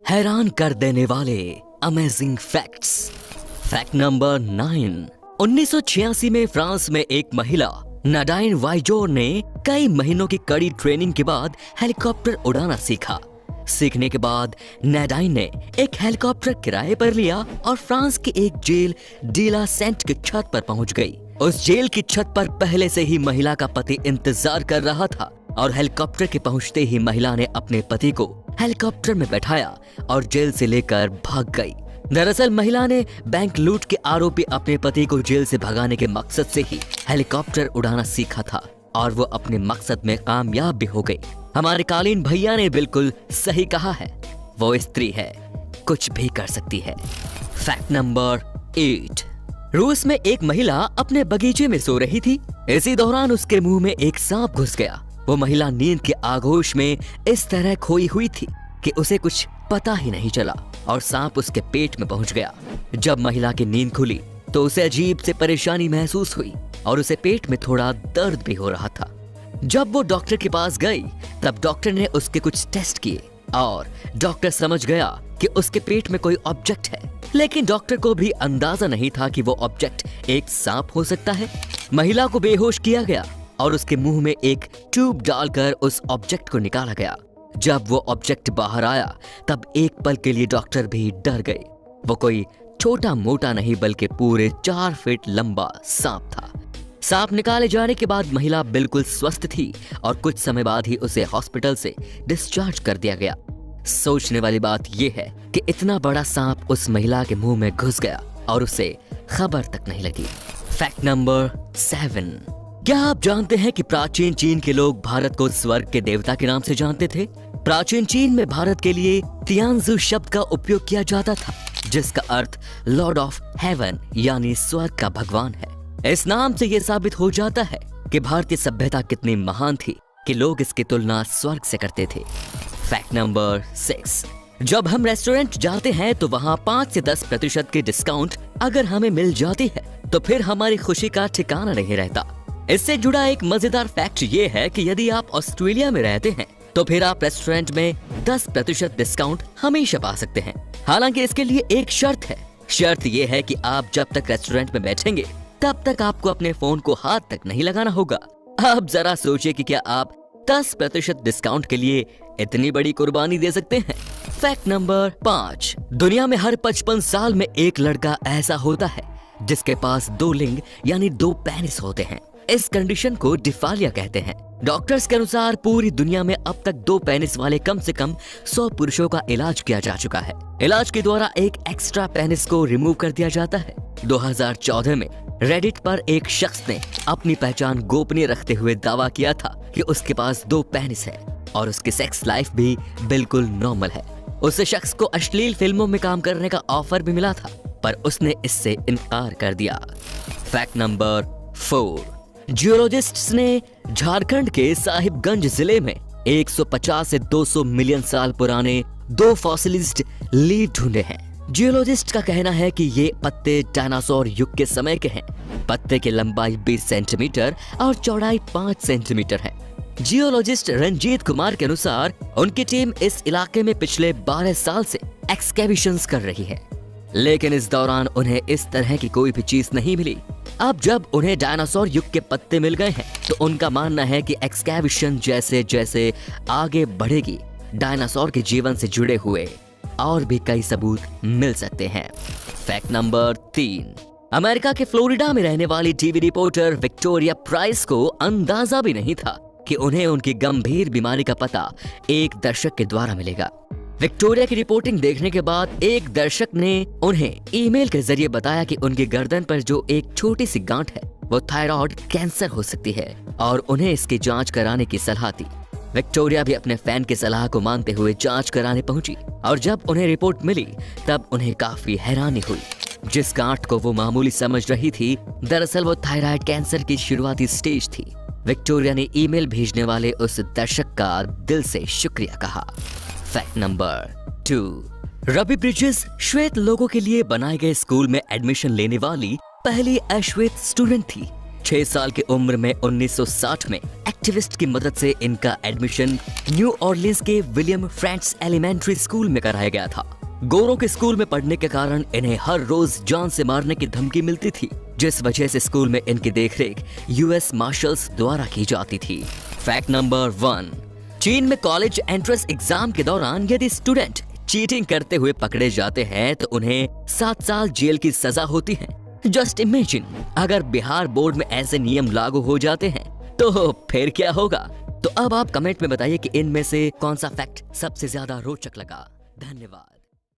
हैरान कर देने वाले अमेजिंग फैक्ट्स। Fact number 9। 1986 में फ्रांस में एक महिला नाडाइन वाइजोर ने कई महीनों की कड़ी ट्रेनिंग के बाद हेलीकॉप्टर उड़ाना सीखा। सीखने के बाद नाडाइन ने एक हेलीकॉप्टर किराए पर लिया और फ्रांस की एक जेल डीला सेंट की छत पर पहुंच गई। उस जेल की छत पर पहले से ही महिला का पति इंतजार कर रहा था और हेलीकॉप्टर के पहुंचते ही महिला ने अपने पति को हेलीकॉप्टर में बैठाया और जेल से लेकर भाग गई। दरअसल महिला ने बैंक लूट के आरोपी अपने पति को जेल से भगाने के मकसद से ही हेलीकॉप्टर उड़ाना सीखा था और वो अपने मकसद में कामयाब भी हो गई। हमारे कालीन भैया ने बिल्कुल सही कहा है, वो स्त्री है, कुछ भी कर सकती है। Fact number 8। रूस में एक महिला अपने बगीचे में सो रही थी। इसी दौरान उसके मुंह में एक सांप घुस गया। वो महिला नींद के आगोश में इस तरह खोई हुई थी कि उसे कुछ पता ही नहीं चला और सांप उसके पेट में पहुंच गया। जब महिला की नींद खुली तो उसे अजीब से परेशानी महसूस हुई और उसे पेट में थोड़ा दर्द भी हो रहा था। जब वो डॉक्टर के पास गई तब डॉक्टर ने उसके कुछ टेस्ट किए और डॉक्टर समझ गया कि उसके पेट में कोई ऑब्जेक्ट है, लेकिन डॉक्टर को भी अंदाजा नहीं था कि वो ऑब्जेक्ट एक सांप हो सकता है। महिला को बेहोश किया गया और उसके मुंह में एक ट्यूब डालकर उस ऑब्जेक्ट को निकाला गया। जब वो ऑब्जेक्ट बाहर आया तब एक पल के लिए डॉक्टर भी डर गए। वो कोई छोटा मोटा नहीं बल्कि पूरे 4 फीट लंबा सांप था। सांप निकाले जाने के बाद महिला बिल्कुल स्वस्थ थी और कुछ समय बाद ही उसे हॉस्पिटल से डिस्चार्ज कर दिया गया। सोचने वाली बात यह है कि इतना बड़ा सांप उस महिला के मुंह में घुस गया और उसे खबर तक नहीं लगी। Fact number 7। क्या आप जानते हैं कि प्राचीन चीन के लोग भारत को स्वर्ग के देवता के नाम से जानते थे? प्राचीन चीन में भारत के लिए तियांजू शब्द का उपयोग किया जाता था, जिसका अर्थ लॉर्ड ऑफ हेवन यानी स्वर्ग का भगवान है। इस नाम से यह साबित हो जाता है कि भारतीय सभ्यता कितनी महान थी कि लोग इसकी तुलना स्वर्ग से करते थे। Fact number 6। जब हम रेस्टोरेंट जाते हैं तो वहाँ 5 से 10% की डिस्काउंट अगर हमें मिल जाती है तो फिर हमारी खुशी का ठिकाना नहीं रहता। इससे जुड़ा एक मजेदार फैक्ट ये है कि यदि आप ऑस्ट्रेलिया में रहते हैं तो फिर आप रेस्टोरेंट में 10% डिस्काउंट हमेशा पा सकते हैं। हालांकि इसके लिए एक शर्त है। शर्त ये है कि आप जब तक रेस्टोरेंट में बैठेंगे तब तक आपको अपने फोन को हाथ तक नहीं लगाना होगा। आप जरा सोचिए कि क्या आप 10% डिस्काउंट के लिए इतनी बड़ी कुर्बानी दे सकते हैं। Fact number 5। दुनिया में हर 55 साल में एक लड़का ऐसा होता है जिसके पास 2 लिंग यानी 2 पेनिस होते हैं। इस कंडीशन को डिफालिया कहते हैं। डॉक्टर्स के अनुसार पूरी दुनिया में अब तक 2 पेनिस वाले कम से कम 100 पुरुषों का इलाज किया जा चुका है। इलाज के द्वारा एक एक्स्ट्रा पेनिस को रिमूव कर दिया जाता है। 2014 में रेडिट पर एक शख्स ने अपनी पहचान गोपनीय रखते हुए दावा किया था कि उसके पास 2 पेनिस है और उसकी सेक्स लाइफ भी बिल्कुल नॉर्मल है। उस शख्स को अश्लील फिल्मों में काम करने का ऑफर भी मिला था, पर उसने इससे इनकार कर दिया। Fact number 4। जियोलॉजिस्ट्स ने झारखंड के साहिबगंज जिले में 150 से 200 मिलियन साल पुराने 2 फॉसिलिज्ड लीफ ढूंढे हैं। जियोलॉजिस्ट का कहना है कि ये पत्ते डायनासोर युग के समय के हैं। पत्ते की लंबाई 20 सेंटीमीटर और चौड़ाई 5 सेंटीमीटर है। जियोलॉजिस्ट रंजीत कुमार के अनुसार उनकी टीम इस इलाके में पिछले 12 साल से एक्सकैवेशंस कर रही है, लेकिन इस दौरान उन्हें इस तरह की कोई भी चीज नहीं मिली। अब जब उन्हें डायनासोर युग के पत्ते मिल गए हैं तो उनका मानना है कि एक्सकैवेशन जैसे जैसे आगे बढ़ेगी डायनासोर के जीवन से जुड़े हुए और भी कई सबूत मिल सकते हैं। Fact number 3। अमेरिका के फ्लोरिडा में रहने वाली टीवी रिपोर्टर विक्टोरिया प्राइस को अंदाजा भी नहीं था कि उन्हें उनकी गंभीर बीमारी का पता एक दर्शक के द्वारा मिलेगा। विक्टोरिया की रिपोर्टिंग देखने के बाद एक दर्शक ने उन्हें ईमेल के जरिए बताया कि उनकी गर्दन पर जो एक छोटी सी गांठ है वो थायराइड कैंसर हो सकती है और उन्हें इसकी जांच कराने की सलाह दी। विक्टोरिया भी अपने फैन की सलाह को मानते हुए जांच कराने पहुंची और जब उन्हें रिपोर्ट मिली तब उन्हें काफी हैरानी हुई। जिस गांठ को वो मामूली समझ रही थी, दरअसल वो थायराइड कैंसर की शुरुआती स्टेज थी। विक्टोरिया ने ईमेल भेजने वाले उस दर्शक का दिल से शुक्रिया कहा। Fact number 2। रवि ब्रिजेस श्वेत लोगों के लिए बनाए गए स्कूल में एडमिशन लेने वाली पहली अश्वेत स्टूडेंट थी। 6 साल की उम्र में 1960 में एक्टिविस्ट की मदद से इनका एडमिशन न्यू ऑर्लिन्स के विलियम फ्रेंड्स एलिमेंट्री स्कूल में कराया गया था। गोरों के स्कूल में पढ़ने के कारण इन्हें हर रोज जान से मारने की धमकी मिलती थी, जिस वजह से स्कूल में इनकी देखरेख यूएस मार्शल्स द्वारा की जाती थी। फैक्ट नंबर 1, चीन में कॉलेज एंट्रेंस एग्जाम के दौरान यदि स्टूडेंट चीटिंग करते हुए पकड़े जाते हैं तो उन्हें 7 साल जेल की सजा होती है। जस्ट इमेजिन अगर बिहार बोर्ड में ऐसे नियम लागू हो जाते हैं तो फिर क्या होगा। तो अब आप कमेंट में बताइए कि इनमें से कौन सा फैक्ट सबसे ज्यादा रोचक लगा। धन्यवाद।